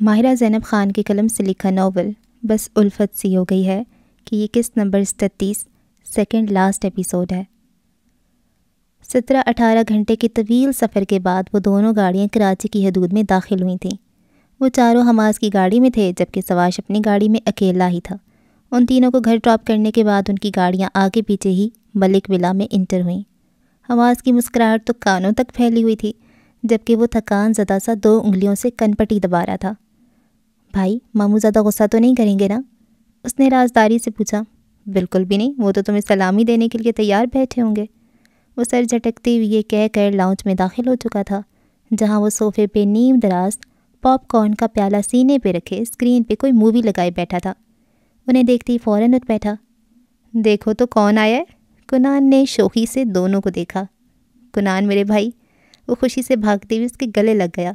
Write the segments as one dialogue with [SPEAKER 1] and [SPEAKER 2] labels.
[SPEAKER 1] ماہرہ زینب خان کے قلم سے لکھا ناول بس الفت سی ہو گئی ہے کہ یہ قسط نمبر 33 سیکنڈ لاسٹ ایپیسوڈ ہے۔ 17-18 گھنٹے کے طویل سفر کے بعد وہ دونوں گاڑیاں کراچی کی حدود میں داخل ہوئی تھیں۔ وہ چاروں حماس کی گاڑی میں تھے جبکہ سواش اپنی گاڑی میں اکیلا ہی تھا۔ ان تینوں کو گھر ڈراپ کرنے کے بعد ان کی گاڑیاں آگے پیچھے ہی ملک ولا میں انٹر ہوئیں۔ حماس کی مسکراہٹ تو کانوں تک پھیلی ہوئی تھی جبکہ وہ تھکان زدہ سا 2 انگلیوں سے کن پٹی دبا رہا تھا۔ بھائی ماموں زیادہ غصہ تو نہیں کریں گے نا؟ اس نے رازداری سے پوچھا۔ بالکل بھی نہیں، وہ تو تمہیں سلامی دینے کے لیے تیار بیٹھے ہوں گے۔ وہ سر جھٹکتے ہوئے یہ کہہ کر لاؤنج میں داخل ہو چکا تھا جہاں وہ صوفے پہ نیم دراز پاپ کارن کا پیالہ سینے پہ رکھے اسکرین پہ کوئی مووی لگائے بیٹھا تھا۔ انہیں دیکھتے ہی فوراً اٹھ بیٹھا۔ دیکھو تو کون آیا ہے؟ کنان نے شوخی سے دونوں کو دیکھا۔ کنان میرے بھائی، وہ خوشی سے بھاگتے ہوئے اس کے گلے لگ گیا۔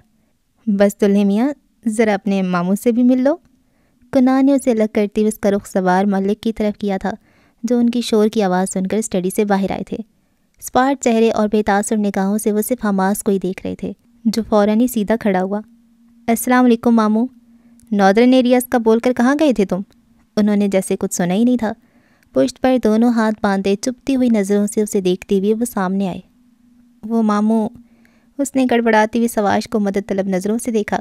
[SPEAKER 1] بس دلہے میاں ذرا اپنے ماموں سے بھی مل لو۔ کنان نے اسے الگ کرتے ہوئے اس کا رخ سوار ملک کی طرف کیا تھا جو ان کی شور کی آواز سن کر اسٹڈی سے باہر آئے تھے۔ اسپاٹ چہرے اور بے تاثر نگاہوں سے وہ صرف حماس کو ہی دیکھ رہے تھے جو فوراً ہی سیدھا کھڑا ہوا۔ السلام علیکم ماموں، ناردرن ایریاز کا بول کر کہاں گئے تھے تم؟ انہوں نے جیسے کچھ سنا ہی نہیں تھا۔ پشت پر دونوں ہاتھ باندھے چپتی ہوئی نظروں سے اسے دیکھتے ہوئے وہ سامنے آئے۔ وہ ماموں، اس نے گڑبڑاتے ہوئے سواش کو مدد طلب نظروں سے دیکھا۔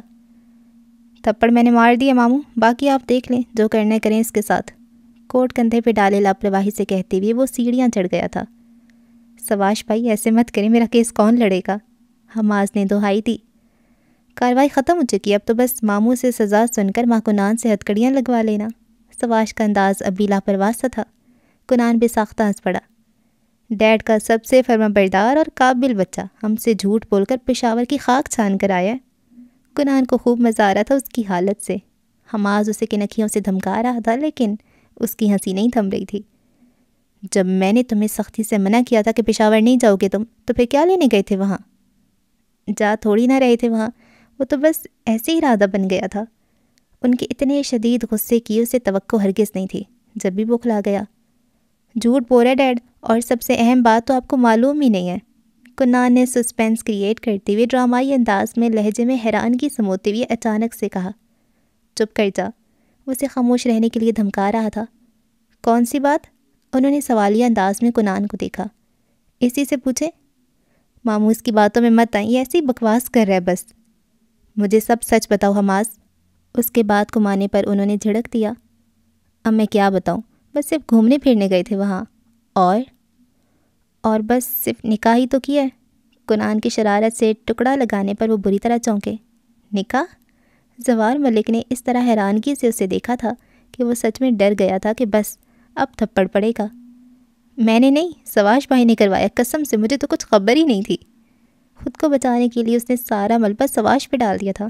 [SPEAKER 1] تھپڑ میں نے مار دیا ماموں، باقی آپ دیکھ لیں، جو کرنا کریں اس کے ساتھ۔ کوٹ کندھے پہ ڈالے لاپرواہی سے کہتے ہوئے وہ سیڑھیاں چڑھ گیا تھا۔ سواش بھائی ایسے مت کریں، میرا کیس کون لڑے گا؟ حماس نے دہائی دی۔ کاروائی ختم ہو چکی، اب تو بس ماموں سے سزا سن کر ماں کنان سے ہتکڑیاں لگوا لینا۔ سواش کا انداز اب بھی لاپرواہ سا تھا۔ کنان بے ساختہ ہنس پڑا۔ ڈیڈ کا سب سے فرما بردار اور قابل بچہ ہم سے جھوٹ بول کر پشاور کی خاک چھان کر آیا ہے۔ کنان کو خوب مزہ آ رہا تھا اس کی حالت سے۔ حماس اسے کنکھیوں سے دھمکا رہا تھا لیکن اس کی ہنسی نہیں تھم رہی تھی۔ جب میں نے تمہیں سختی سے منع کیا تھا کہ پشاور نہیں جاؤ گے تم، تو پھر کیا لینے گئے تھے وہاں؟ جا تھوڑی نہ رہے تھے وہاں، وہ تو بس ایسے ہی ارادہ بن گیا تھا۔ ان کے اتنے شدید غصے کی اسے توقع ہرگز نہیں تھی۔ جب بھی بوکھلا گیا۔ جھوٹ بول رہا ڈیڈ، اور سب سے اہم بات تو آپ کو معلوم ہی نہیں ہے۔ کنان نے سسپینس کریٹ کرتے ہوئے ڈرامائی انداز میں لہجے میں حیرانگی سموتے ہوئے اچانک سے کہا۔ چپ کر جا، وہ اسے خاموش رہنے کے لیے دھمکا رہا تھا۔ کون سی بات؟ انہوں نے سوالیہ انداز میں کنان کو دیکھا۔ اسی سے پوچھے۔ ماموں اس کی باتوں میں مت آئیں، یہ ایسی بکواس کر رہا ہے بس۔ مجھے سب سچ بتاؤ حماس۔ اس کے بعد کو مانے پر انہوں نے جھڑک دیا۔ اب میں کیا بتاؤں، بس صرف گھومنے پھرنے گئے تھے وہاں۔ اور بس صرف نکاح ہی تو کیا ہے۔ کنان کی شرارت سے ٹکڑا لگانے پر وہ بری طرح چونکے۔ نکاح؟ زوار ملک نے اس طرح حیرانگی سے اسے دیکھا تھا کہ وہ سچ میں ڈر گیا تھا کہ بس اب تھپڑ پڑے گا۔ میں نے نہیں، سواش بھائی نے کروایا، قسم سے مجھے تو کچھ خبر ہی نہیں تھی۔ خود کو بچانے کے لیے اس نے سارا ملبہ سواش پہ ڈال دیا تھا۔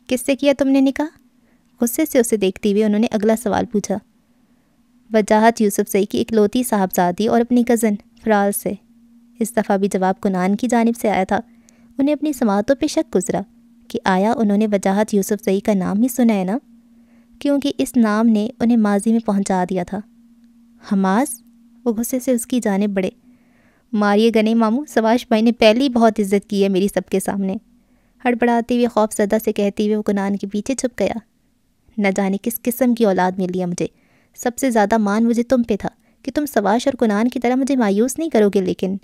[SPEAKER 1] کس سے کیا تم نے نکاح؟ غصے سے اسے دیکھتے ہوئے انہوں نے اگلا سوال پوچھا۔ وجاہت یوسف زئی کی اکلوتی صاحبزادی اور اپنی کزن فرال سے۔ اس دفعہ بھی جواب کنان کی جانب سے آیا تھا۔ انہیں اپنی سماعتوں پہ شک گزرا کہ آیا انہوں نے وجاہت یوسف زئی کا نام ہی سنا ہے نا، کیونکہ اس نام نے انہیں ماضی میں پہنچا دیا تھا۔ حماس؟ وہ غصے سے اس کی جانب بڑھے۔ ماریے گنے ماموں، سواش بھائی نے پہلے ہی بہت عزت کی ہے میری سب کے سامنے۔ ہڑبڑاتے ہوئے خوف زدہ سے کہتے ہوئے وہ کنان کے پیچھے چھپ گیا۔ نہ جانے کس قسم کی اولاد مل لیا مجھے۔ سب سے زیادہ مان مجھے تم پہ تھا کہ تم سواش اور کنان کی طرح مجھے مایوس نہیں کرو گے، لیکن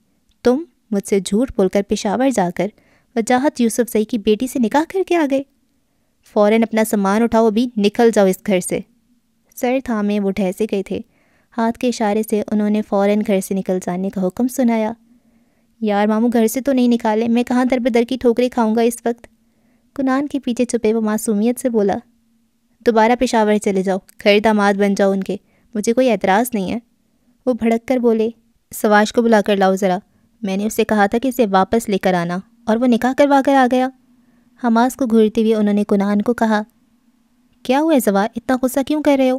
[SPEAKER 1] تم مجھ سے جھوٹ بول کر پشاور جا کر وجاہت یوسف زئی کی بیٹی سے نکاح کر کے آ گئے۔ فوراً اپنا سامان اٹھاؤ، ابھی نکل جاؤ اس گھر سے۔ سر تھامے وہ ٹھہسے گئے تھے۔ ہاتھ کے اشارے سے انہوں نے فوراً گھر سے نکل جانے کا حکم سنایا۔ یار ماموں گھر سے تو نہیں نکالے، میں کہاں در بدر کی ٹھوکریں کھاؤں گا اس وقت؟ کنان کے پیچھے چھپے وہ معصومیت سے بولا۔ دوبارہ پشاور چلے جاؤ، خیر داماد بن جاؤ ان کے، مجھے کوئی اعتراض نہیں ہے۔ وہ بھڑک کر بولے۔ سواش کو بلا کر لاؤ ذرا، میں نے اسے کہا تھا کہ اسے واپس لے کر آنا، اور وہ نکاح کروا کر آ گیا۔ حماس کو گھورتے ہوئے انہوں نے کنان کو کہا۔ کیا ہوا ہے زوار، اتنا غصہ کیوں کر رہے ہو؟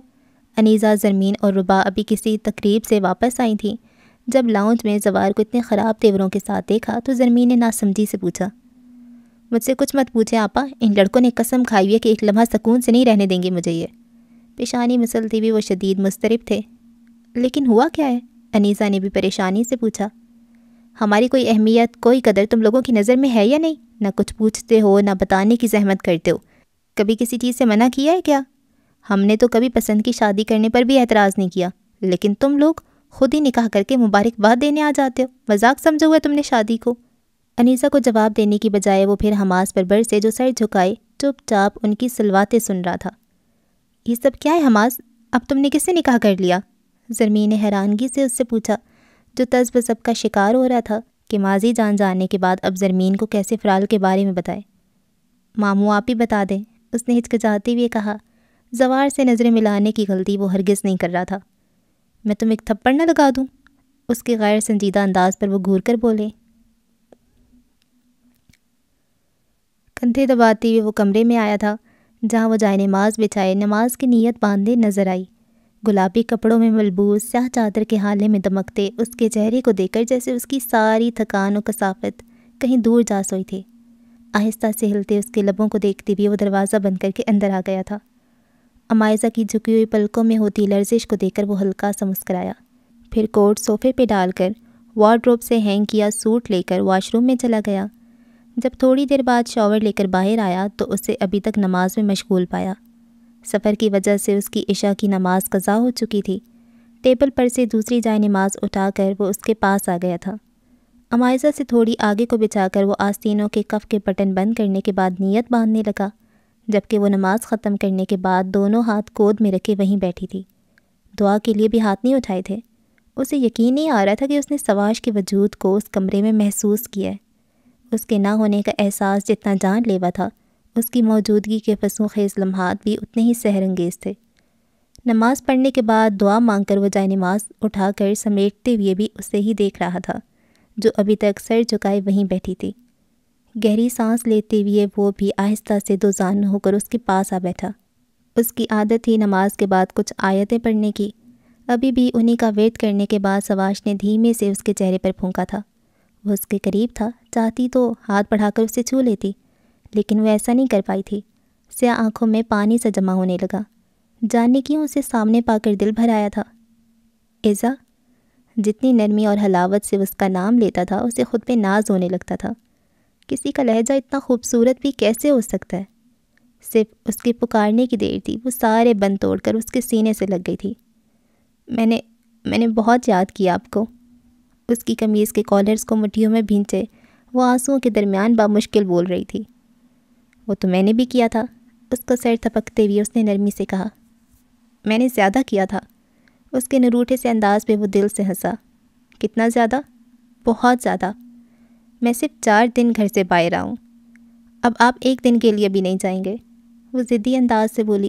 [SPEAKER 1] انیزہ، زرمین اور ربا ابھی کسی تقریب سے واپس آئی تھیں۔ جب لاؤنج میں زوار کو اتنے خراب تیوروں کے ساتھ دیکھا تو زرمین نے ناسمجھی سے پوچھا۔ مجھ سے کچھ مت پوچھیں آپا، ان لڑکوں نے قسم کھائی ہوئی ہے کہ ایک لمحہ سکون سے نہیں رہنے دیں گے مجھے یہ۔ پیشانی مسلتے ہوئے وہ شدید مضطرب تھے۔ لیکن ہوا کیا ہے؟ انیزہ نے بھی پریشانی سے پوچھا۔ ہماری کوئی اہمیت، کوئی قدر تم لوگوں کی نظر میں ہے یا نہیں؟ نہ کچھ پوچھتے ہو، نہ بتانے کی زحمت کرتے ہو۔ کبھی کسی چیز سے منع کیا ہے کیا؟ ہم نے تو کبھی پسند کی شادی کرنے پر بھی اعتراض نہیں کیا، لیکن تم لوگ خود ہی نکاح کر کے مبارکباد دینے آ جاتے ہو۔ مذاق سمجھا ہوا ہے تم نے شادی کو؟ انیسہ کو جواب دینے کی بجائے وہ پھر حماس پر برسے جو سر جھکائے چپ چاپ ان کی سلواتیں سن رہا تھا۔ یہ سب کیا ہے حماس؟ اب تم نے کس سے نکاح کر لیا؟ زرمین نے حیرانگی سے اس سے پوچھا، جو طرز سب کا شکار ہو رہا تھا کہ ماضی جاننے کے بعد اب زرمین کو کیسے فرال کے بارے میں بتائے۔ ماموں آپ ہی بتا دیں، اس نے ہچکچاتے ہوئے کہا۔ زوار سے نظریں ملانے کی غلطی وہ ہرگز نہیں کر رہا تھا۔ میں تم ایک تھپڑ نہ لگا دوں؟ اس کے غیر سنجیدہ انداز پر وہ گھور کر بولے۔ کندھے دباتے ہوئے وہ کمرے میں آیا تھا جہاں وہ جائے نماز بچھائے نماز کی نیت باندھے نظر آئی۔ گلابی کپڑوں میں ملبوس سیاہ چادر کے حالے میں دمکتے اس کے چہرے کو دیکھ کر جیسے اس کی ساری تھکان و کثافت کہیں دور جا سوئی تھی۔ آہستہ سے ہلتے اس کے لبوں کو دیکھتے ہوئے وہ دروازہ بند کر کے اندر آ گیا تھا۔ امائزہ کی جھکی ہوئی پلکوں میں ہوتی لرزش کو دیکھ کر وہ ہلکا سا مسکرایا، پھر کوٹ صوفے پہ ڈال کر وارڈروب سے ہینگ کیا سوٹ لے کر واش روم میں چلا گیا۔ جب تھوڑی دیر بعد شاور لے کر باہر آیا تو اسے ابھی تک نماز میں مشغول پایا۔ سفر کی وجہ سے اس کی عشاء کی نماز قضا ہو چکی تھی۔ ٹیبل پر سے دوسری جائے نماز اٹھا کر وہ اس کے پاس آ گیا تھا۔ امائزہ سے تھوڑی آگے کو بچھا کر وہ آستینوں کے کف کے بٹن بند کرنے کے بعد نیت باندھنے لگا، جبکہ وہ نماز ختم کرنے کے بعد دونوں ہاتھ گود میں رکھے وہیں بیٹھی تھی۔ دعا کے لیے بھی ہاتھ نہیں اٹھائے تھے۔ اسے یقین نہیں آ رہا تھا کہ اس نے سواش کے وجود کو اس کمرے میں محسوس کیا ہے۔ اس کے نہ ہونے کا احساس جتنا جان لیوا تھا، اس کی موجودگی کے فسوں خیز لمحات بھی اتنے ہی سحر انگیز تھے۔ نماز پڑھنے کے بعد دعا مانگ کر وہ جائے نماز اٹھا کر سمیٹتے ہوئے بھی اسے ہی دیکھ رہا تھا جو ابھی تک سر جھکائے وہیں بیٹھی تھی۔ گہری سانس لیتے ہوئے وہ بھی آہستہ سے دو زانو ہو کر اس کے پاس آ بیٹھا۔ اس کی عادت تھی نماز کے بعد کچھ آیتیں پڑھنے کی۔ ابھی بھی انہی کا ویٹ کرنے کے بعد سواش نے دھیمے سے اس کے چہرے پر پھونکا تھا۔ وہ اس کے قریب تھا، چاہتی تو ہاتھ بڑھا کر اسے چھو لیتی، لیکن وہ ایسا نہیں کر پائی تھی۔ سیاہ آنکھوں میں پانی سا جمع ہونے لگا۔ جاننے کیوں اسے سامنے پا کر دل بھر آیا تھا۔ ایزا، جتنی نرمی اور حلاوت سے اس کا نام لیتا تھا اسے خود پہ ناز ہونے لگتا تھا۔ کسی کا لہجہ اتنا خوبصورت بھی کیسے ہو سکتا ہے؟ صرف اس کے پکارنے کی دیر تھی، وہ سارے بند توڑ کر اس کے سینے سے لگ گئی تھی۔ میں نے بہت یاد کیا آپ کو۔ اس کی قمیض کے کالرز کو مٹھیوں میں بھینچے وہ آنسوؤں کے درمیان بامشکل بول رہی تھی۔ وہ تو میں نے بھی کیا تھا، اس کا سر تھپکتے ہوئے اس نے نرمی سے کہا۔ میں نے زیادہ کیا تھا۔ اس کے نروٹھے سے انداز پہ وہ دل سے ہنسا۔ کتنا زیادہ؟ بہت زیادہ۔ میں صرف 4 دن گھر سے باہر آؤں، اب آپ 1 دن کے لیے بھی نہیں جائیں گے۔ وہ ضدی انداز سے بولی۔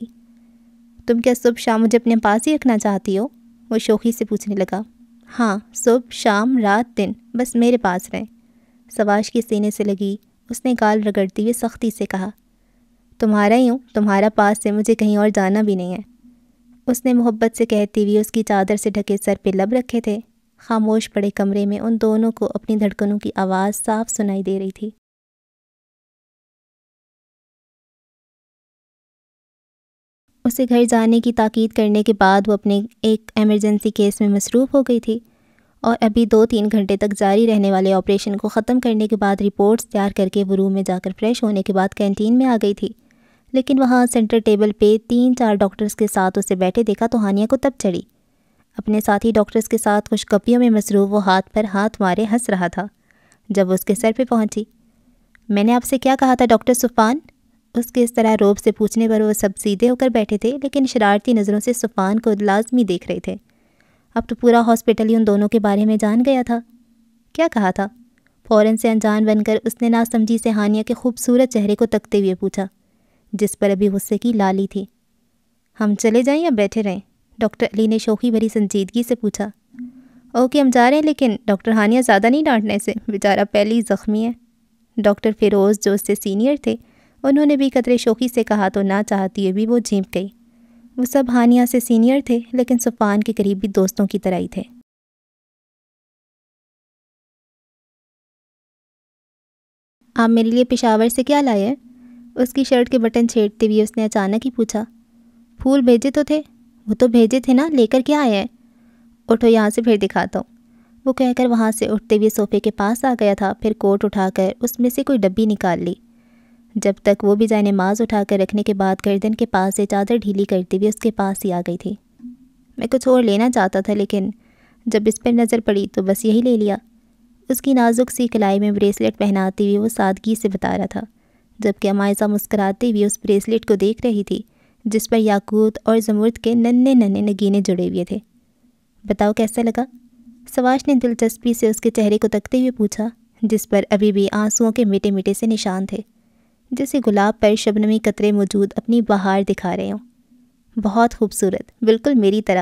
[SPEAKER 1] تم کیا صبح شام مجھے اپنے پاس ہی رکھنا چاہتی ہو؟ وہ شوخی سے پوچھنے لگا۔ ہاں، صبح شام رات دن بس میرے پاس رہیں۔ سواش کے سینے سے لگی اس نے گال رگڑتے ہوئے سختی سے کہا۔ تمہارا ہی ہوں، تمہارا پاس سے مجھے کہیں اور جانا بھی نہیں ہے۔ اس نے محبت سے کہتے ہوئے اس کی چادر سے ڈھکے سر پہ لب رکھے تھے۔ خاموش پڑے کمرے میں ان دونوں کو اپنی دھڑکنوں کی آواز صاف سنائی دے رہی تھی۔ اسے گھر جانے کی تاکید کرنے کے بعد وہ اپنے ایک ایمرجنسی کیس میں مصروف ہو گئی تھی، اور ابھی 2-3 گھنٹے تک جاری رہنے والے آپریشن کو ختم کرنے کے بعد رپورٹس تیار کر کے وہ روم میں جا کر فریش ہونے کے بعد کینٹین میں آ گئی تھی۔ لیکن وہاں سینٹر ٹیبل پہ 3-4 ڈاکٹرز کے ساتھ اسے بیٹھے دیکھا تو ہانیہ کو تب چڑھی۔ اپنے ساتھی ڈاکٹرز کے ساتھ خوش گپیوں میں مصروف وہ ہاتھ پر ہاتھ مارے ہنس رہا تھا جب وہ اس کے سر پہ پہنچی۔ میں نے آپ سے کیا کہا تھا ڈاکٹر صفان؟ اس کے اس طرح روب سے پوچھنے پر وہ سب سیدھے ہو کر بیٹھے تھے، لیکن شرارتی نظروں سے صفان کو لازمی دیکھ رہے تھے۔ اب تو پورا ہاسپٹل ہی ان دونوں کے بارے میں جان گیا تھا۔ کیا کہا تھا؟ فوراً سے انجان بن کر اس نے ناسمجھی سے ہانیہ کے خوبصورت چہرے کو تکتے ہوئے پوچھا، جس پر ابھی غصے کی لالی تھی۔ ہم چلے جائیں یا بیٹھے رہیں؟ ڈاکٹر علی نے شوخی بھری سنجیدگی سے پوچھا۔ اوکے ہم جا رہے ہیں، لیکن ڈاکٹر ہانیہ زیادہ نہیں ڈانٹنے سے، بیچارہ پہلے ہی زخمی ہے۔ ڈاکٹر فیروز جو اس سے سینئر تھے انہوں نے بھی قدرے شوخی سے کہا تو نہ چاہتی ہوئے بھی وہ جھینپ گئی۔ وہ سب ہانیہ سے سینئر تھے لیکن صفان کے قریبی دوستوں کی طرح ہی تھے۔ آپ میرے لیے پشاور سے کیا لائے ہیں؟ اس کی شرٹ کے بٹن چھیڑتے ہوئے اس نے اچانک ہی پوچھا۔ پھول بھیجے تو تھے؟ وہ تو بھیجے تھے نا، لے کر کیا آئے ہیں؟ اٹھو یہاں سے پھر دکھاتا ہوں۔ وہ کہہ کر وہاں سے اٹھتے ہوئے صوفے کے پاس آ گیا تھا، پھر کوٹ اٹھا کر اس میں سے کوئی ڈبی نکال لی۔ جب تک وہ بھی جائے نماز اٹھا کر رکھنے کے بعد گردن کے پاس سے چادر ڈھیلی کرتے ہوئے اس کے پاس ہی آ گئی تھی۔ میں کچھ اور لینا چاہتا تھا لیکن جب اس پر نظر پڑی تو بس یہی لے لیا۔ اس کی نازک سی کلائی میں بریسلیٹ پہناتے ہوئے وہ سادگی سے بتا رہا تھا، جبکہ عمائزہ مسکراتے ہوئے اس بریسلیٹ کو دیکھ رہی تھی جس پر یاقوت اور زمرد کے ننھے ننھے نگینے جڑے ہوئے تھے۔ بتاؤ کیسا لگا؟ سواش نے دلچسپی سے اس کے چہرے کو تکتے ہوئے پوچھا، جس پر ابھی بھی آنسوؤں کے میٹے میٹے سے نشان تھے، جیسے گلاب پر شبنمی قطرے موجود اپنی بہار دکھا رہے ہوں۔ بہت خوبصورت، بالکل میری طرح۔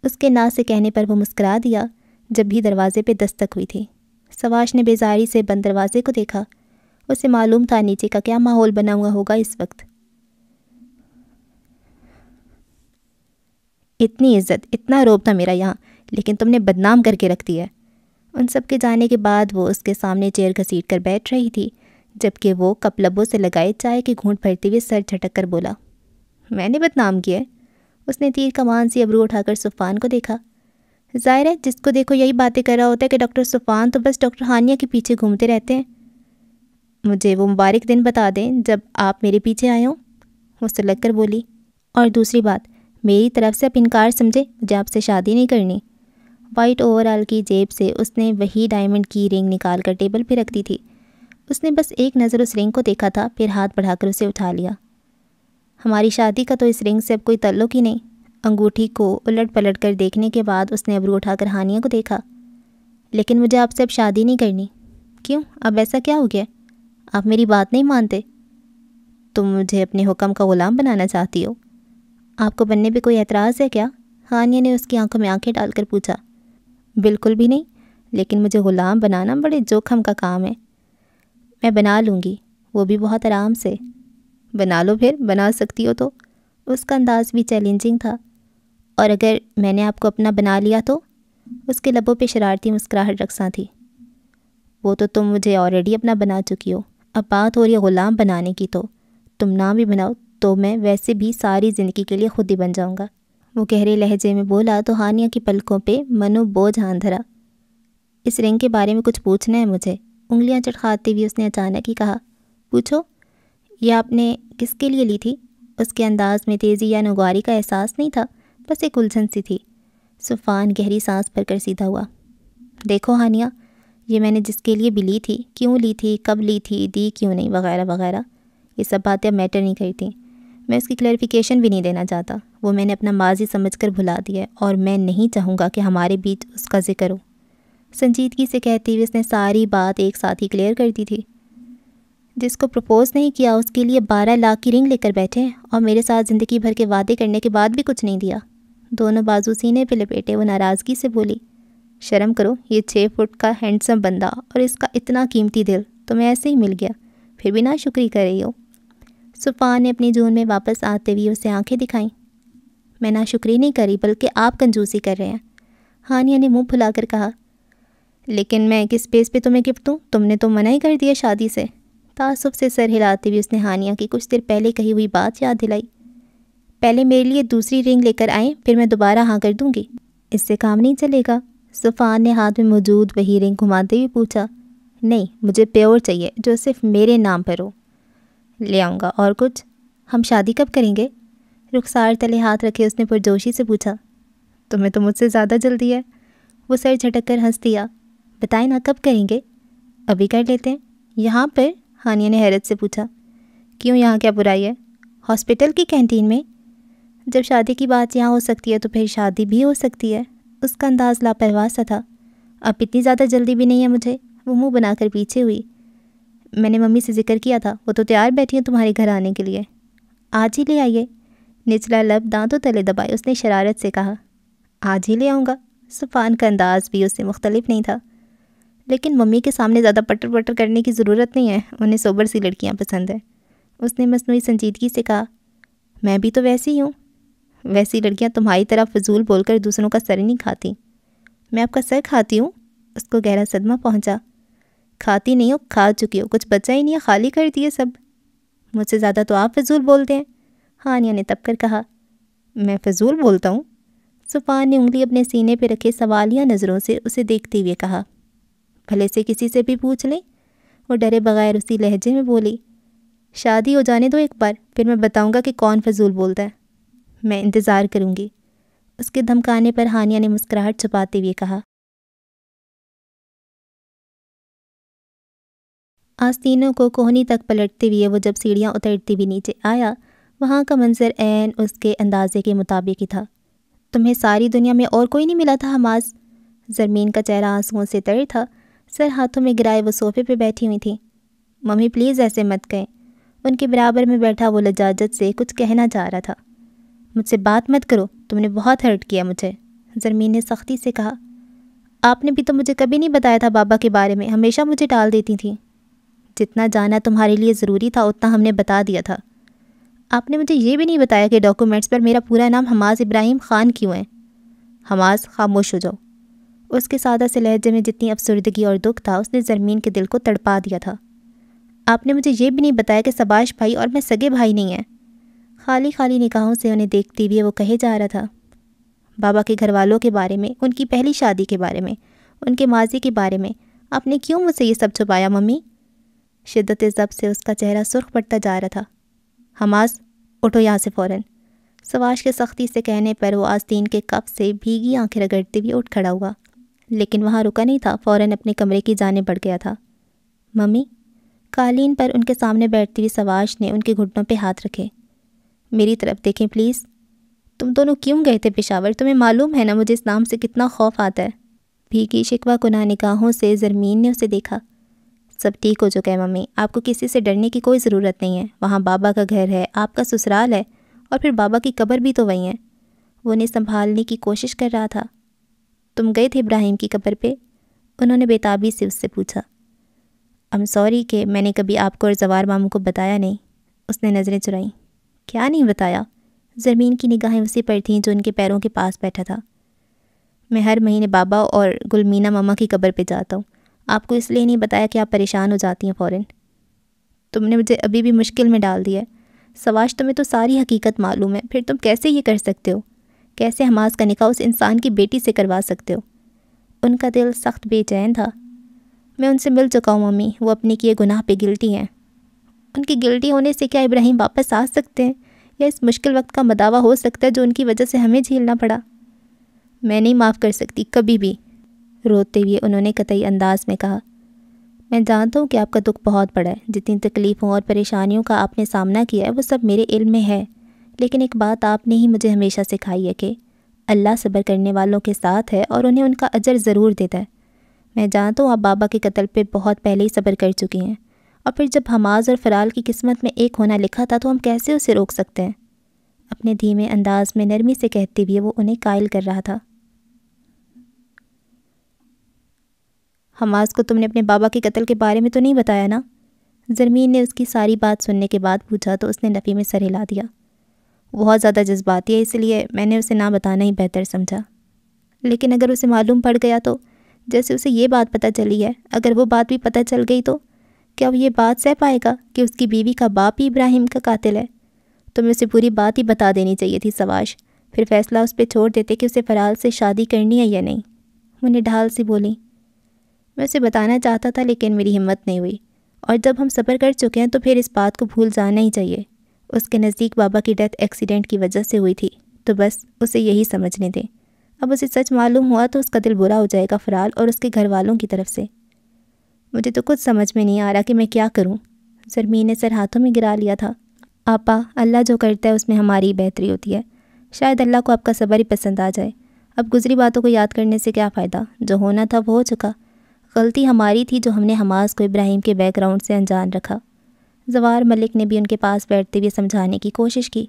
[SPEAKER 1] اس کے نا سے کہنے پر وہ مسکرا دیا جب بھی دروازے پہ دستک ہوئی تھی۔ سواش نے بیزاری سے بند دروازے کو دیکھا۔ اسے معلوم تھا نیچے کا کیا ماحول بنا ہوا ہوگا اس وقت۔ اتنی عزت، اتنا روب تھا میرا یہاں، لیکن تم نے بدنام کر کے رکھ دیا ہے۔ ان سب کے جانے کے بعد وہ اس کے سامنے چیئر گھسیٹ کر بیٹھ رہی تھی، جبکہ وہ کپ لبوں سے لگائے چائے کے گھونٹ بھرتے ہوئے سر جھٹک کر بولا، میں نے بدنام کیا ہے؟ اس نے تیر کمان سی ابرو اٹھا کر صفوان کو دیکھا۔ ظاہر ہے جس کو دیکھو یہی باتیں کر رہا ہوتا ہے کہ ڈاکٹر صفوان تو بس ڈاکٹر ہانیہ کے پیچھے گھومتے رہتے ہیں۔ مجھے وہ مبارک دن بتا دیں جب آپ میرے پیچھے آئے ہوں، وہ سلگ کر بولی۔ اور دوسری بات، میری طرف سے آپ انکار سمجھے، مجھے آپ سے شادی نہیں کرنی۔ وائٹ اوور آل کی جیب سے اس نے وہی ڈائمنڈ کی رنگ نکال کر ٹیبل پہ رکھ دی تھی۔ اس نے بس ایک نظر اس رنگ کو دیکھا تھا، پھر ہاتھ بڑھا کر اسے اٹھا لیا۔ ہماری شادی کا تو اس رنگ سے اب کوئی تعلق ہی نہیں۔ انگوٹھی کو الٹ پلٹ کر دیکھنے کے بعد اس نے ابرو اٹھا کر ہانیہ کو دیکھا۔ لیکن مجھے آپ سے اب شادی نہیں کرنی۔ کیوں؟ اب ایسا کیا ہو گیا؟ آپ میری بات نہیں مانتے؟ تم مجھے اپنے حکم کا غلام بنانا چاہتی ہو؟ آپ کو بننے پہ کوئی اعتراض ہے کیا؟ ہانیہ نے اس کی آنکھوں میں آنکھیں ڈال کر پوچھا۔ بالکل بھی نہیں، لیکن مجھے غلام بنانا بڑے جوخم کا کام ہے۔ میں بنا لوں گی، وہ بھی بہت آرام سے۔ بنا لو پھر، بنا سکتی ہو تو۔ اس کا انداز بھی چیلنجنگ تھا۔ اور اگر میں نے آپ کو اپنا بنا لیا تو؟ اس کے لبوں پہ شرارتی مسکراہٹ رقصاں تھی۔ وہ تو تم مجھے آلریڈی اپنا بنا چکی ہو، اب بات ہو رہی ہے غلام بنانے کی، تو تم نہ بھی بناؤ تو میں ویسے بھی ساری زندگی کے لیے خود ہی بن جاؤں گا۔ وہ گہرے لہجے میں بولا تو ہانیہ کی پلکوں پہ منو بوجھ آن دھرا۔ اس رنگ کے بارے میں کچھ پوچھنا ہے مجھے، انگلیاں چٹخاتے ہوئے اس نے اچانک ہی کہا۔ پوچھو۔ یہ آپ نے کس کے لیے لی تھی؟ اس کے انداز میں تیزی یا نگواری کا احساس نہیں تھا، بس ایک الجھن سی تھی۔ صفوان گہری سانس بھر کر سیدھا ہوا۔ دیکھو ہانیہ، یہ میں نے جس کے لیے بھی لی تھی، کیوں لی تھی، کب لی تھی، دی کیوں نہیں، وغیرہ وغیرہ، یہ سب باتیں اب میٹر نہیں کرتی۔ میں اس کی کلیریفیکیشن بھی نہیں دینا چاہتا، وہ میں نے اپنا ماضی سمجھ کر بھلا دیا ہے، اور میں نہیں چاہوں گا کہ ہمارے بیچ اس کا ذکر ہو۔ سنجیدگی سے کہتے ہوئے اس نے ساری بات ایک ساتھ ہی کلیئر کر دی تھی۔ جس کو پرپوز نہیں کیا اس کے لیے 12 لاکھ کی رنگ لے کر بیٹھے ہیں، اور میرے ساتھ زندگی بھر کے وعدے کرنے کے بعد بھی کچھ نہیں دیا۔ دونوں بازو سینے پہ لپیٹے وہ ناراضگی سے بولی، شرم کرو، یہ 6 فٹ کا ہینڈسم بندہ اور اس کا اتنا قیمتی دل تمہیں ایسے ہی مل گیا، پھر بھی ناشکری کر رہی ہو۔ صفوان نے اپنی جون میں واپس آتے ہوئے اسے آنکھیں دکھائیں۔ میں ناشکری نہیں کری، بلکہ آپ کنجوسی کر رہے ہیں، ہانیہ نے منہ پھلا کر کہا۔ لیکن میں کس بیس پہ تمہیں گفٹ دوں؟ تم نے تو منع ہی کر دیا شادی سے۔ تعصب سے سر ہلاتے ہوئے اس نے ہانیہ کی کچھ دیر پہلے کہی ہوئی بات یاد دلائی۔ پہلے میرے لیے دوسری رنگ لے کر آئیں، پھر میں دوبارہ ہاں کر دوں گی۔ اس سے کام نہیں چلے گا، صفوان نے ہاتھ میں موجود وہی رنگ گھماتے ہوئے پوچھا۔ نہیں، مجھے پیور چاہیے جو صرف میرے نام پر ہو۔ لے آؤں گا، اور کچھ؟ ہم شادی کب کریں گے؟ رخسار تلے ہاتھ رکھے اس نے پرجوشی سے پوچھا۔ تمہیں تو مجھ سے زیادہ جلدی ہے، وہ سر جھٹک کر ہنس دیا۔ بتائیں نا کب کریں گے؟ ابھی کر لیتے ہیں۔ یہاں پر؟ ہانیہ نے حیرت سے پوچھا۔ کیوں، یہاں کیا برائی ہے؟ ہاسپٹل کی کینٹین میں؟ جب شادی کی بات یہاں ہو سکتی ہے تو پھر شادی بھی ہو سکتی ہے۔ اس کا انداز لاپرواہ سا تھا۔ اب اتنی زیادہ جلدی بھی نہیں ہے مجھے، وہ منہ بنا کر پیچھے ہوئی۔ میں نے ممی سے ذکر کیا تھا، وہ تو تیار بیٹھی ہیں تمہارے گھر آنے کے لیے۔ آج ہی لے آئیے، نچلا لب دانتوں تلے دبائے اس نے شرارت سے کہا۔ آج ہی لے آؤں گا؟ صفوان کا انداز بھی اس سے مختلف نہیں تھا۔ لیکن ممی کے سامنے زیادہ پٹر پٹر کرنے کی ضرورت نہیں ہے، انہیں سوبر سی لڑکیاں پسند ہیں، اس نے مصنوعی سنجیدگی سے کہا۔ میں بھی تو ویسی ہی ہوں۔ ویسی لڑکیاں تمہاری طرح فضول بول کر دوسروں کا سر نہیں کھاتی۔ میں آپ کا سر کھاتی ہوں؟ اس کو گہرا صدمہ پہنچا۔ کھاتی نہیں ہو، کھا چکی ہو، کچھ بچا ہی نہیں ہے، خالی کر دیے سب۔ مجھ سے زیادہ تو آپ فضول بولتے ہیں، ہانیہ نے تب کر کہا۔ میں فضول بولتا ہوں؟ صفوان نے انگلی اپنے سینے پہ رکھے سوالیہ نظروں سے اسے دیکھتے ہوئے کہا۔ بھلے سے کسی سے بھی پوچھ لیں، وہ ڈرے بغیر اسی لہجے میں بولی۔ شادی ہو جانے دو ایک بار، پھر میں بتاؤں گا کہ کون فضول بولتا ہے۔ میں انتظار کروں گی، اس کے دھمکانے پر ہانیہ نے مسکراہٹ چھپاتے ہوئے کہا۔ آستینوں کو کوہنی تک پلٹتے ہوئے وہ جب سیڑھیاں اترتی ہوئی نیچے آیا، وہاں کا منظر عین اس کے اندازے کے مطابق ہی تھا۔ تمہیں ساری دنیا میں اور کوئی نہیں ملا تھا حماس؟ زرمین کا چہرہ آنسوؤں سے تر تھا، سر ہاتھوں میں گرائے وہ صوفے پہ بیٹھی ہوئی تھیں۔ ممی پلیز ایسے مت کہیں، ان کے برابر میں بیٹھا وہ لجاجت سے کچھ کہنا چاہ رہا تھا۔ مجھ سے بات مت کرو، تم نے بہت ہرٹ کیا مجھے، زرمین نے سختی سے کہا۔ آپ نے بھی تو مجھے کبھی نہیں بتایا تھا بابا کے بارے میں، ہمیشہ مجھے ٹال دیتی تھیں۔ جتنا جانا تمہارے لیے ضروری تھا اتنا ہم نے بتا دیا تھا۔ آپ نے مجھے یہ بھی نہیں بتایا کہ ڈاکومنٹس پر میرا پورا نام حماس ابراہیم خان کیوں ہے۔ حماس، خاموش ہو جاؤ۔ اس کے سادہ سے لہجے میں جتنی افسردگی اور دکھ تھا اس نے زرمین کے دل کو تڑپا دیا تھا۔ آپ نے مجھے یہ بھی نہیں بتایا کہ سباش بھائی اور میں سگے بھائی نہیں ہیں۔ خالی خالی نگاہوں سے انہیں دیکھتے ہوئے وہ کہے جا رہا تھا۔ بابا کے گھر والوں کے بارے میں، ان کی پہلی شادی کے بارے میں، ان کے ماضی کے بارے میں آپ نے کیوں مجھ سے یہ سب چھپایا ممی؟ شدت ضبط سے اس کا چہرہ سرخ پڑتا جا رہا تھا۔ حماس، اٹھو یہاں سے فوراً۔ سواش کے سختی سے کہنے پر وہ آستین کے کف سے بھیگی آنکھیں رگڑتے ہوئے اٹھ کھڑا ہوا، لیکن وہاں رکا نہیں تھا، فوراً اپنے کمرے کی جانب بڑھ گیا تھا۔ ممی، قالین پر ان کے سامنے بیٹھتی ہوئی سواش نے ان کے گھٹنوں پہ ہاتھ رکھے۔ میری طرف دیکھیں پلیز۔ تم دونوں کیوں گئے تھے پشاور؟ تمہیں معلوم ہے نا مجھے اس نام سے کتنا خوف آتا ہے۔ بھیگی شکوہ کناہ نگاہوں سے زرمین نے اسے دیکھا۔ سب ٹھیک ہو چکا ہے ممی، آپ کو کسی سے ڈرنے کی کوئی ضرورت نہیں ہے۔ وہاں بابا کا گھر ہے، آپ کا سسرال ہے، اور پھر بابا کی قبر بھی تو وہیں ہے۔ وہ انہیں سنبھالنے کی کوشش کر رہا تھا۔ تم گئے تھے ابراہیم کی قبر پہ؟ انہوں نے بےتابی سے اس سے پوچھا۔ سوری کہ میں نے کبھی آپ کو اور زوار ماموں کو بتایا نہیں، اس نے نظریں چرائیں۔ کیا نہیں بتایا؟ زرمین کی نگاہیں اسی پر تھیں جو ان کے پیروں کے پاس بیٹھا تھا۔ میں ہر مہینے بابا اور گلمینا ماما کی قبر پہ جاتا ہوں، آپ کو اس لیے نہیں بتایا کہ آپ پریشان ہو جاتی ہیں فوراً۔ تم نے مجھے ابھی بھی مشکل میں ڈال دیا ہے سواش، تمہیں تو ساری حقیقت معلوم ہے، پھر تم کیسے یہ کر سکتے ہو؟ کیسے حماس کا نکاح اس انسان کی بیٹی سے کروا سکتے ہو؟ ان کا دل سخت بے چین تھا۔ میں ان سے مل چکا ہوں ممی، وہ اپنے کیے گناہ پہ گلٹی ہیں۔ ان کے گلٹی ہونے سے کیا ابراہیم واپس آ سکتے ہیں، یا اس مشکل وقت کا مداوع ہو سکتا ہے جو ان کی وجہ سے ہمیں جھیلنا پڑا؟ میں نہیں معاف کر سکتی کبھی بھی، روتے ہوئے انہوں نے قطعی انداز میں کہا۔ میں جانتا ہوں کہ آپ کا دکھ بہت بڑا ہے، جتنی تکلیفوں اور پریشانیوں کا آپ نے سامنا کیا ہے وہ سب میرے علم میں ہے، لیکن ایک بات آپ نے ہی مجھے ہمیشہ سکھائی ہے کہ اللہ صبر کرنے والوں کے ساتھ ہے اور انہیں ان کا اجر ضرور دیتا ہے۔ میں جانتا ہوں آپ بابا کے قتل پہ بہت پہلے ہی صبر کر چکی ہیں، اور پھر جب حماس اور فرال کی قسمت میں ایک ہونا لکھا تھا تو ہم کیسے اسے روک سکتے ہیں؟ اپنے دھیمے انداز میں نرمی سے کہتے ہوئے وہ انہیں قائل کر رہا تھا۔ حماس کو تم نے اپنے بابا کے قتل کے بارے میں تو نہیں بتایا نا؟ زرمین نے اس کی ساری بات سننے کے بعد پوچھا تو اس نے نفی میں سر ہلا دیا۔ بہت زیادہ جذباتی ہے، اس لیے میں نے اسے نہ بتانا ہی بہتر سمجھا۔ لیکن اگر اسے معلوم پڑ گیا تو، جیسے اسے یہ بات پتہ چلی ہے، اگر وہ بات بھی پتہ چل گئی تو کیا وہ یہ بات سہ پائے گا کہ اس کی بیوی کا باپ ہی ابراہیم کا قاتل ہے؟ تمہیں اسے پوری بات ہی بتا دینی چاہیے تھی سواش، پھر فیصلہ اس پہ چھوڑ دیتے کہ اسے فرال سے شادی کرنی ہے یا نہیں۔ وہ نڈھال سی بولی۔ میں اسے بتانا چاہتا تھا لیکن میری ہمت نہیں ہوئی، اور جب ہم صبر کر چکے ہیں تو پھر اس بات کو بھول جانا ہی چاہیے۔ اس کے نزدیک بابا کی ڈیتھ ایکسیڈنٹ کی وجہ سے ہوئی تھی، تو بس اسے یہی سمجھنے دیں۔ اب اسے سچ معلوم ہوا تو اس کا دل برا ہو جائے گا فرال اور اس کے گھر والوں کی طرف سے۔ مجھے تو کچھ سمجھ میں نہیں آ رہا کہ میں کیا کروں۔ زرمین نے سر ہاتھوں میں گرا لیا تھا۔ آپا، اللہ جو کرتا ہے اس میں ہماری بہتری ہوتی ہے، شاید اللہ کو آپ کا صبر ہی پسند آ جائے۔ اب گزری باتوں کو یاد کرنے سے کیا فائدہ، جو ہونا تھا وہ ہو چکا۔ غلطی ہماری تھی جو ہم نے حماس کو ابراہیم کے بیک گراؤنڈ سے انجان رکھا۔ زوار ملک نے بھی ان کے پاس بیٹھتے ہوئے سمجھانے کی کوشش کی،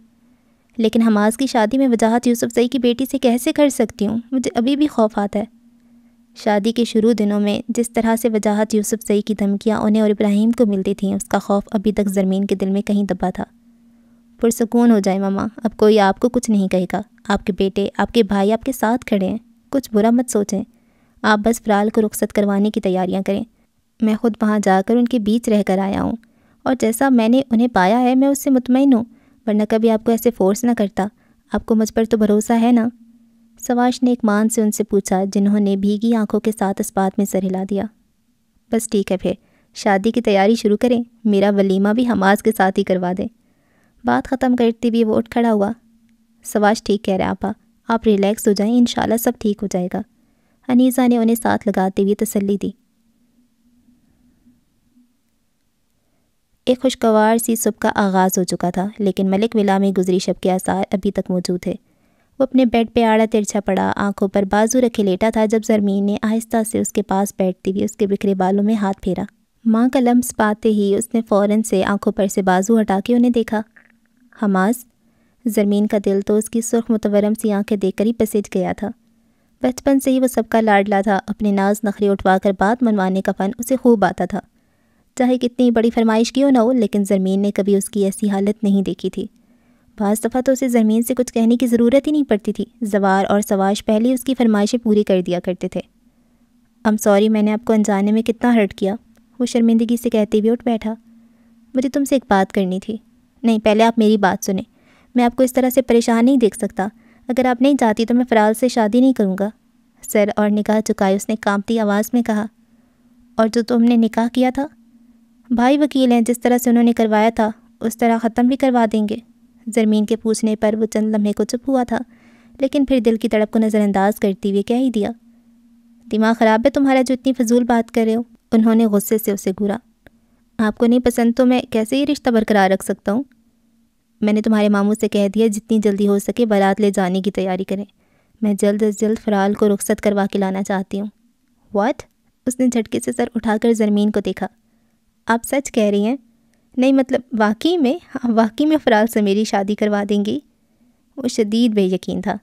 [SPEAKER 1] لیکن حماس کی شادی میں وجاہت یوسف زئی کی بیٹی سے کیسے کر سکتی ہوں؟ مجھے ابھی بھی خوف آتا ہے۔ شادی کے شروع دنوں میں جس طرح سے وجاہت یوسف زئی کی دھمکیاں انہیں اور ابراہیم کو ملتی تھیں، اس کا خوف ابھی تک زرمین کے دل میں کہیں دبا تھا۔ پرسکون ہو جائے ماما، اب کوئی آپ کو کچھ نہیں کہے گا۔ آپ کے بیٹے، آپ کے بھائی آپ کے ساتھ کھڑے ہیں، کچھ برا مت سوچیں۔ آپ بس فرال کو رخصت کروانے کی تیاریاں کریں۔ میں خود وہاں جا کر ان کے بیچ رہ کر آیا ہوں، اور جیسا میں نے انہیں پایا ہے میں اس سے مطمئن ہوں، ورنہ کبھی آپ کو ایسے فورس نہ کرتا۔ آپ کو مجھ پر تو بھروسہ ہے نا؟ سواش نے ایک مان سے ان سے پوچھا، جنہوں نے بھیگی آنکھوں کے ساتھ اس بات میں سر ہلا دیا۔ بس ٹھیک ہے، پھر شادی کی تیاری شروع کریں، میرا ولیمہ بھی حماس کے ساتھ ہی کروا دیں۔ بات ختم کرتے ہوئے وہ اٹھ کھڑا ہوا۔ سواش ٹھیک کہہ رہے آپا، آپ ریلیکس ہو جائیں، انشاءاللہ سب ٹھیک ہو جائے گا، انیسہ نے انہیں ساتھ لگاتے ہوئے تسلی دی۔ ایک خوشگوار سی صبح کا آغاز ہو چکا تھا، لیکن ملک ولا میں گزری شب کے آثار ابھی تک موجود تھے۔ وہ اپنے بیڈ پہ آڑا ترچھا پڑا، آنکھوں پر بازو رکھے لیٹا تھا جب زرمین نے آہستہ سے اس کے پاس بیٹھتے ہوئے اس کے بکھرے بالوں میں ہاتھ پھیرا۔ ماں کا لمس پاتے ہی اس نے فوراً سے آنکھوں پر سے بازو ہٹا کے انہیں دیکھا۔ حماس، زرمین کا دل تو اس کی سرخ متورم سی آنکھیں دیکھ کر ہی پسج گیا تھا۔ بچپن سے ہی وہ سب کا لاڈلا تھا، اپنے ناز نخرے اٹھوا کر بات منوانے کا فن اسے خوب آتا تھا، چاہے کتنی بڑی فرمائش کیوں نہ ہو، لیکن زرمین نے کبھی اس کی ایسی حالت نہیں دیکھی تھی۔ بعض دفعہ تو اسے زرمین سے کچھ کہنے کی ضرورت ہی نہیں پڑتی تھی، زوار اور سواش پہلے اس کی فرمائشیں پوری کر دیا کرتے تھے۔ سوری، میں نے آپ کو انجانے میں کتنا ہرٹ کیا، وہ شرمندگی سے کہتے ہوئے اٹھ بیٹھا۔ مجھے تم سے ایک بات کرنی تھی۔ نہیں، پہلے آپ میری بات سنیں، میں آپ کو اس طرح سے پریشان نہیں دیکھ سکتا، اگر آپ نہیں چاہتی تو میں فراز سے شادی نہیں کروں گا، سر اور نکاح چکائے اس نے کانپتی آواز میں کہا۔ اور جو تم نے نکاح کیا تھا، بھائی وکیل ہیں، جس طرح سے انہوں نے کروایا تھا اس طرح ختم بھی کروا دیں گے۔ زرمین کے پوچھنے پر وہ چند لمحے کو چپ ہوا تھا، لیکن پھر دل کی تڑپ کو نظر انداز کرتے ہوئے کہہ ہی دیا۔ دماغ خراب ہے تمہارا جو اتنی فضول بات کر رہے ہو، انہوں نے غصے سے اسے گھورا۔ آپ کو نہیں پسند تو میں کیسے یہ رشتہ برقرار رکھ سکتا ہوں؟ میں نے تمہارے ماموں سے کہہ دیا جتنی جلدی ہو سکے بارات لے جانے کی تیاری کریں، میں جلد از جلد فرال کو رخصت کروا کے لانا چاہتی ہوں۔ واٹ؟ اس نے جھٹکے سے سر اٹھا کر زرمین کو دیکھا۔ آپ سچ کہہ رہی ہیں؟ نہیں مطلب واقعی میں فرال سے میری شادی کروا دیں گی؟ وہ شدید بے یقین تھا۔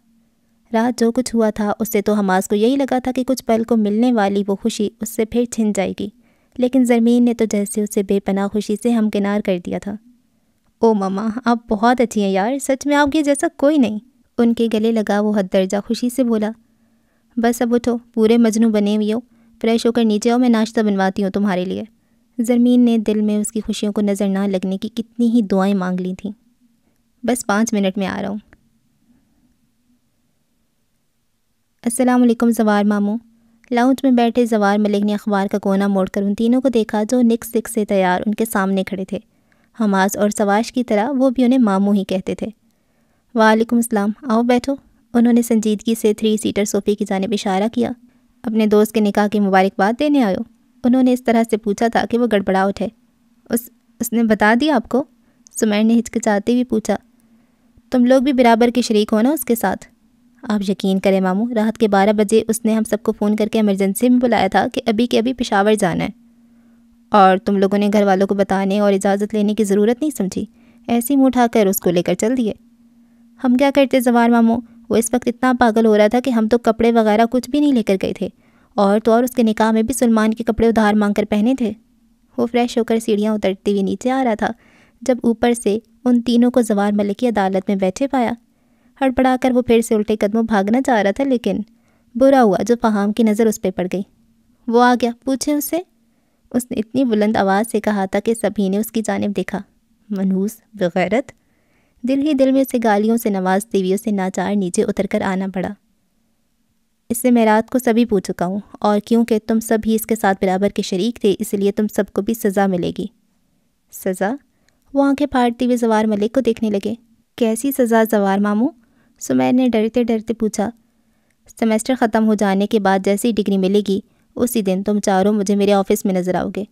[SPEAKER 1] رات جو کچھ ہوا تھا اس سے تو حماس کو یہی لگا تھا کہ کچھ پل کو ملنے والی وہ خوشی اس سے پھر چھن جائے گی، لیکن زرمین نے تو جیسے اسے بے پناہ خوشی سے ہمکنار کر دیا تھا۔ او ماما، آپ بہت اچھی ہیں یار، سچ میں آپ کے جیسا کوئی نہیں، ان کے گلے لگا وہ حد درجہ خوشی سے بولا۔ بس اب اٹھو، پورے مجنوں بنے ہوئے ہو، فریش ہو کر نیچے آؤ، میں ناشتہ بنواتی ہوں تمہارے لیے۔ زرمین نے دل میں اس کی خوشیوں کو نظر نہ لگنے کی کتنی ہی دعائیں مانگ لی تھیں۔ بس 5 منٹ میں آ رہا ہوں۔ السلام علیکم زوار ماموں۔ لاؤنج میں بیٹھے زوار ملک نے اخبار کا کونا موڑ کر ان تینوں کو دیکھا جو نک سک سے تیار ان کے سامنے کھڑے تھے۔ حماس اور سواش کی طرح وہ بھی انہیں ماموں ہی کہتے تھے۔ وعلیکم السلام، آؤ بیٹھو، انہوں نے سنجیدگی سے 3 سیٹر صوفے کی جانب اشارہ کیا۔ اپنے دوست کے نکاح کی مبارکباد دینے آئے ہو؟ انہوں نے اس طرح سے پوچھا تھا کہ وہ گڑبڑا اٹھے۔ اس نے بتا دیا آپ کو؟ سمیر نے ہچکچاتے ہوئے پوچھا۔ تم لوگ بھی برابر کے شریک ہو نا اس کے ساتھ؟ آپ یقین کریں ماموں، رات کے 12 بجے اس نے ہم سب کو فون کر کے ایمرجنسی میں بلایا تھا کہ ابھی کے ابھی پشاور جانا ہے، اور تم لوگوں نے گھر والوں کو بتانے اور اجازت لینے کی ضرورت نہیں سمجھی، ایسے منہ اٹھا کر اس کو لے کر چل دیے۔ ہم کیا کرتے زوار ماموں، وہ اس وقت اتنا پاگل ہو رہا تھا کہ ہم تو کپڑے وغیرہ کچھ بھی نہیں لے کر گئے تھے، اور تو اور اس کے نکاح میں بھی سلمان کے کپڑے ادھار مانگ کر پہنے تھے۔ وہ فریش ہو کر سیڑھیاں اترتے ہوئے نیچے آ رہا تھا جب اوپر سے ان تینوں کو زوار ملک کی عدالت میں بیٹھے پایا۔ ہڑبڑا کر وہ پھر سے الٹے قدموں بھاگنا چاہ رہا تھا، لیکن برا ہوا جو فہام کی نظر اس پہ پڑ گئی۔ وہ آ گیا، پوچھیں اس سے، اس نے اتنی بلند آواز سے کہا تھا کہ سبھی نے اس کی جانب دیکھا۔ منحوس، بغیرت، دل ہی دل میں اسے گالیوں سے نوازتے ہوئے اسے ناچار نیچے اتر کر آنا پڑا۔ اس سے میں رات کو سبھی پوچھ چکا ہوں، اور کیونکہ تم سب ہی اس کے ساتھ برابر کے شریک تھے اس لیے تم سب کو بھی سزا ملے گی۔ سزا؟ وہ آنکھیں پھاڑتے ہوئے زوار ملک کو دیکھنے لگے۔ کیسی سزا زوار ماموں؟ سمیر نے ڈرتے ڈرتے پوچھا۔ سیمسٹر ختم ہو جانے کے بعد جیسی ڈگری ملے گی اسی دن تم چاروں مجھے میرے آفس میں نظر آؤ گے۔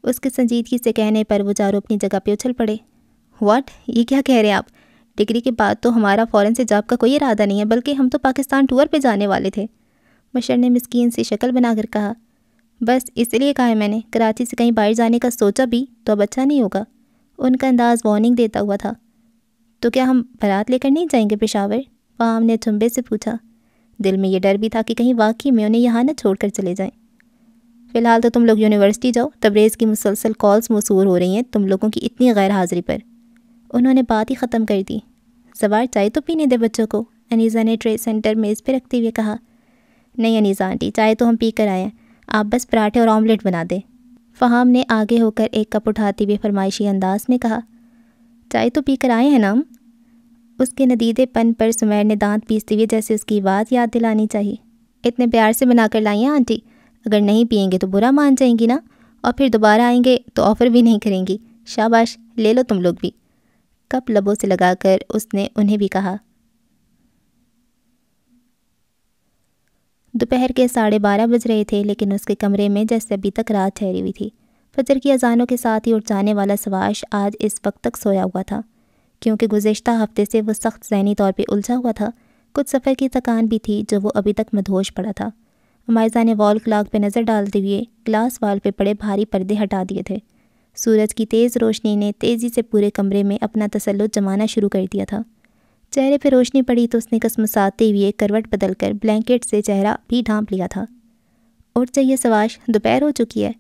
[SPEAKER 1] اس کے سنجیدگی سے کہنے پر وہ چاروں اپنی جگہ پہ اچھل پڑے۔ واٹ؟ یہ کیا کہہ رہے ہیں آپ؟ ڈگری کے بعد تو ہمارا فورن سے جاب کا کوئی ارادہ نہیں ہے، بلکہ ہم تو پاکستان ٹور پہ جانے والے تھے، بشر نے مسکین سی شکل بنا کر کہا۔ بس اس لیے کہا ہے میں نے، کراچی سے کہیں باہر جانے کا سوچا بھی تو اب اچھا نہیں ہوگا۔ ان کا انداز وارننگ دیتا ہوا تھا۔ تو کیا ہم بارات لے کر نہیں جائیں گے پشاور؟ فہام نے چنبے سے پوچھا۔ دل میں یہ ڈر بھی تھا کہ کہیں واقعی میں انہیں یہاں نہ چھوڑ کر چلے جائیں۔ فی الحال تو تم لوگ یونیورسٹی جاؤ، تبریز کی مسلسل کالز موصول ہو رہی ہیں تم لوگوں کی اتنی غیر حاضری پر۔ انہوں نے بات ہی ختم کر دی۔ زوار چائے تو پینے دے بچوں کو، انیسہ نے ٹرے سینٹر میز پہ رکھتے ہوئے کہا۔ نہیں انیسہ آنٹی، چائے تو ہم پی کر آئے ہیں، آپ بس پراٹھے اور آملیٹ بنا دیں، فہام نے آگے ہو کر ایک کپ اٹھاتے ہوئے فرمائشی انداز میں کہا۔ چائے تو پی کر آئے ہیں نا ہم؟ اس کے ندیدے پن پر سمیر نے دانت پیستے ہوئے جیسے اس کی بات یاد دلانی چاہیے۔ اتنے پیار سے بنا کر لائی ہیں آنٹی، اگر نہیں پئیں گے تو برا مان جائیں گی نا، اور پھر دوبارہ آئیں گے تو آفر بھی نہیں کریں گی۔ شاباش، لے لو تم لوگ بھی۔ کپ لبوں سے لگا کر اس نے انہیں بھی کہا۔ دوپہر کے 12:30 بج رہے تھے، لیکن اس کے کمرے میں جیسے ابھی تک رات ٹھہری ہوئی تھی۔ فجر کی اذانوں کے ساتھ ہی اٹھ جانے والا سواش آج اس وقت تک سویا ہوا تھا، کیونکہ گزشتہ ہفتے سے وہ سخت ذہنی طور پہ الجھا ہوا تھا۔ کچھ سفر کی تھکان بھی تھی جو وہ ابھی تک مدہوش پڑا تھا۔ عمائزہ نے وال کلاک پہ نظر ڈالتے ہوئے گلاس وال پہ پڑے بھاری پردے ہٹا دیے تھے۔ سورج کی تیز روشنی نے تیزی سے پورے کمرے میں اپنا تسلط جمانا شروع کر دیا تھا۔ چہرے پہ روشنی پڑی تو اس نے کسمساتے ہوئے کروٹ بدل کر بلینکٹ سے چہرہ بھی ڈھانپ لیا تھا۔ اٹھ جائیے سواش، دوپہر ہو چکی ہے۔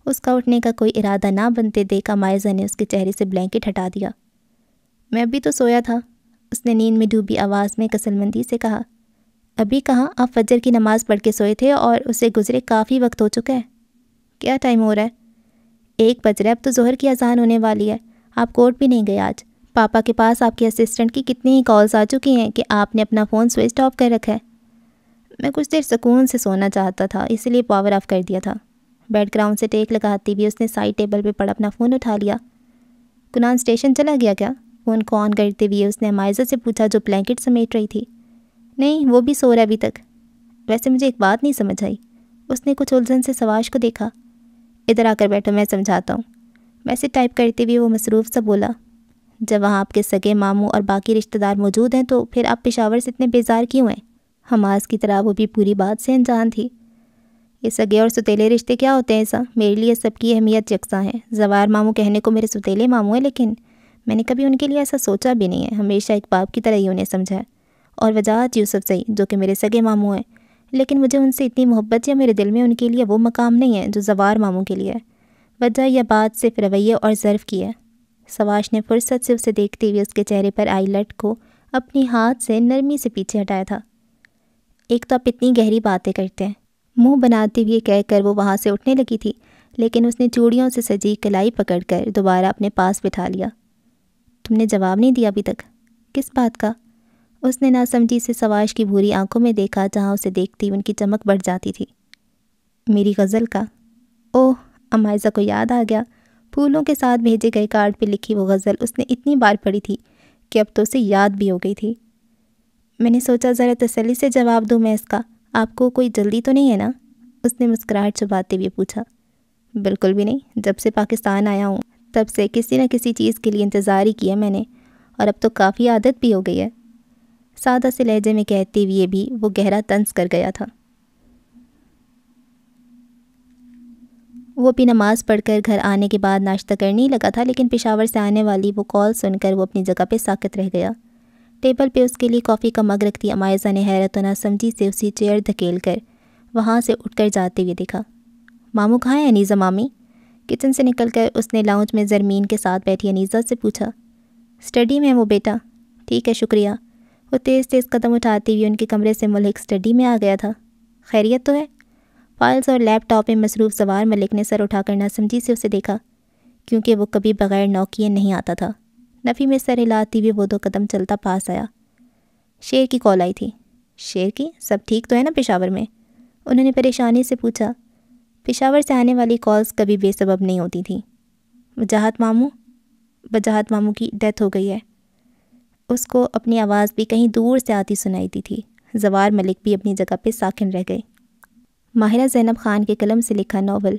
[SPEAKER 1] اس کا اٹھنے کا کوئی ارادہ نہ بنتے دیکھ عمائزہ نے اس کے چہرے سے بلینکٹ ہٹا دیا۔ میں ابھی تو سویا تھا، اس نے نیند میں ڈوبی آواز میں کسلمندی سے کہا۔ ابھی کہاں؟ آپ فجر کی نماز پڑھ کے سوئے تھے اور اسے گزرے کافی وقت ہو چکا ہے۔ کیا ٹائم ہو رہا ہے؟ 1 بج رہا ہے، اب تو ظہر کی اذان ہونے والی ہے۔ آپ کورٹ بھی نہیں گئے آج؟ پاپا کے پاس آپ کے اسسٹنٹ کی کتنی ہی کالز آ چکی ہیں کہ آپ نے اپنا فون سوئچ آف کر رکھا ہے۔ میں کچھ دیر سکون سے سونا چاہتا تھا، اس لیے پاور آف کر دیا تھا۔ بیڈ گراؤنڈ سے ٹیک لگاتی ہوئی اس نے سائڈ ٹیبل پہ پڑا اپنا فون اٹھا لیا۔ کنان اسٹیشن چلا گیا کیا؟ فون کو آن کرتے ہوئے اس نے عمائزہ سے پوچھا جو بلینکٹ سمیٹ رہی تھی۔ نہیں، وہ بھی سو رہا ہے ابھی تک۔ ویسے مجھے ایک بات نہیں سمجھ آئی۔ اس نے کچھ الجھن سے سواش کو دیکھا۔ ادھر آ کر بیٹھو، میں سمجھاتا ہوں۔ ویسے ٹائپ کرتے ہوئے وہ مصروف سا بولا۔ جب وہاں آپ کے سگے ماموں اور باقی رشتہ دار موجود ہیں تو پھر آپ پشاور سے اتنے بیزار کیوں ہیں؟ حماس کی طرح وہ بھی پوری بات سے انجان تھی۔ یہ سگے اور ستیلے رشتے کیا ہوتے ہیں ایسا؟ میرے لیے سب کی اہمیت یکساں ہے۔ زوار ماموں کہنے کو میرے ستیلے ماموں ہیں، لیکن میں نے کبھی ان کے لیے ایسا سوچا بھی نہیں ہے۔ ہمیشہ ایک باپ کی طرح ہی انہیں سمجھا ہے۔ اور وجاہت یوسف زئی جو کہ میرے سگے ماموں ہیں، لیکن مجھے ان سے اتنی محبت یا میرے دل میں ان کے لیے وہ مقام نہیں ہے جو زوار ماموں کے لیے ہے۔ وجہ یا بات صرف رویے اور ظرف کی ہے۔ سواش نے فرصت سے اسے دیکھتے ہوئے اس کے چہرے پر آئی لٹ کو اپنی ہاتھ سے نرمی سے پیچھے ہٹایا تھا۔ ایک تو آپ اتنی گہری باتیں کرتے ہیں، منہ بناتے ہوئے کہہ کر وہ وہاں سے اٹھنے لگی تھی، لیکن اس نے چوڑیوں سے سجی کلائی پکڑ کر دوبارہ اپنے پاس بٹھا لیا۔ تم نے جواب نہیں دیا ابھی تک؟ کس بات کا؟ اس نے ناسمجھی سے سواش کی بھوری آنکھوں میں دیکھا جہاں اسے دیکھتی ان کی چمک بڑھ جاتی تھی۔ میری غزل کا؟ اوہ، عمائزہ کو یاد آ گیا۔ پھولوں کے ساتھ بھیجے گئے کارڈ پہ لکھی وہ غزل اس نے اتنی بار پڑھی تھی کہ اب تو اسے یاد بھی ہو گئی تھی۔ میں نے سوچا ذرا تسلی سے جواب دوں میں اس کا۔ آپ کو کوئی جلدی تو نہیں ہے نا؟ اس نے مسکراہٹ چھپاتے ہوئے پوچھا۔ بالکل بھی نہیں، جب سے پاکستان آیا ہوں تب سے کسی نہ کسی چیز کے لیے انتظار ہی کیا میں نے، اور اب تو کافی عادت بھی ہو گئی ہے۔ سادہ سے لہجے میں کہتے ہوئے بھی وہ گہرا طنز کر گیا تھا۔ وہ بھی نماز پڑھ کر گھر آنے کے بعد ناشتہ کرنے ہی لگا تھا، لیکن پشاور سے آنے والی وہ کال سن کر وہ اپنی جگہ پہ ساکت رہ گیا۔ ٹیبل پہ اس کے لیے کافی کا مگ رکھتی عمائزہ نے حیرت و ناسمجھی سے اسی چیئر دھکیل کر وہاں سے اٹھ کر جاتے ہوئے دیکھا۔ ماموں کہاں ہیں انیزہ مامی؟ کچن سے نکل کر اس نے لاؤنج میں زرمین کے ساتھ بیٹھی انیزہ سے پوچھا۔ اسٹڈی میں وہ بیٹا۔ ٹھیک ہے، شکریہ۔ وہ تیز تیز قدم اٹھاتے ہوئے ان کے کمرے سے ملحق اسٹڈی میں آ گیا تھا۔ خیریت تو ہے؟ فائلز اور لیپ ٹاپ میں مصروف زوار ملک نے سر اٹھا کر ناسمجھی سے اسے دیکھا، کیونکہ وہ کبھی بغیر نوکیے نہیں آتا تھا۔ نفی میں سر ہلاتی ہوئے وہ 2 قدم چلتا پاس آیا۔ شیر کی کال آئی تھی۔ شیر کی؟ سب ٹھیک تو ہے نا پشاور میں؟ انہوں نے پریشانی سے پوچھا۔ پشاور سے آنے والی کالز کبھی بے سبب نہیں ہوتی تھیں۔ وجاہت ماموں کی ڈیتھ ہو گئی ہے۔ اس کو اپنی آواز بھی کہیں دور سے آتی سنائی دی تھی۔ زوار ملک بھی اپنی جگہ پہ ساکن رہ گئے۔ ماہرہ زینب خان کے قلم سے لکھا ناول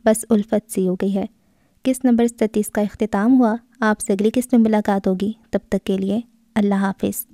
[SPEAKER 1] بس الفت سی ہو گئی ہے۔ قسط نمبر 37 کا اختتام ہوا۔ آپ سے اگلی قسط میں ملاقات ہوگی، تب تک کے لیے اللہ حافظ۔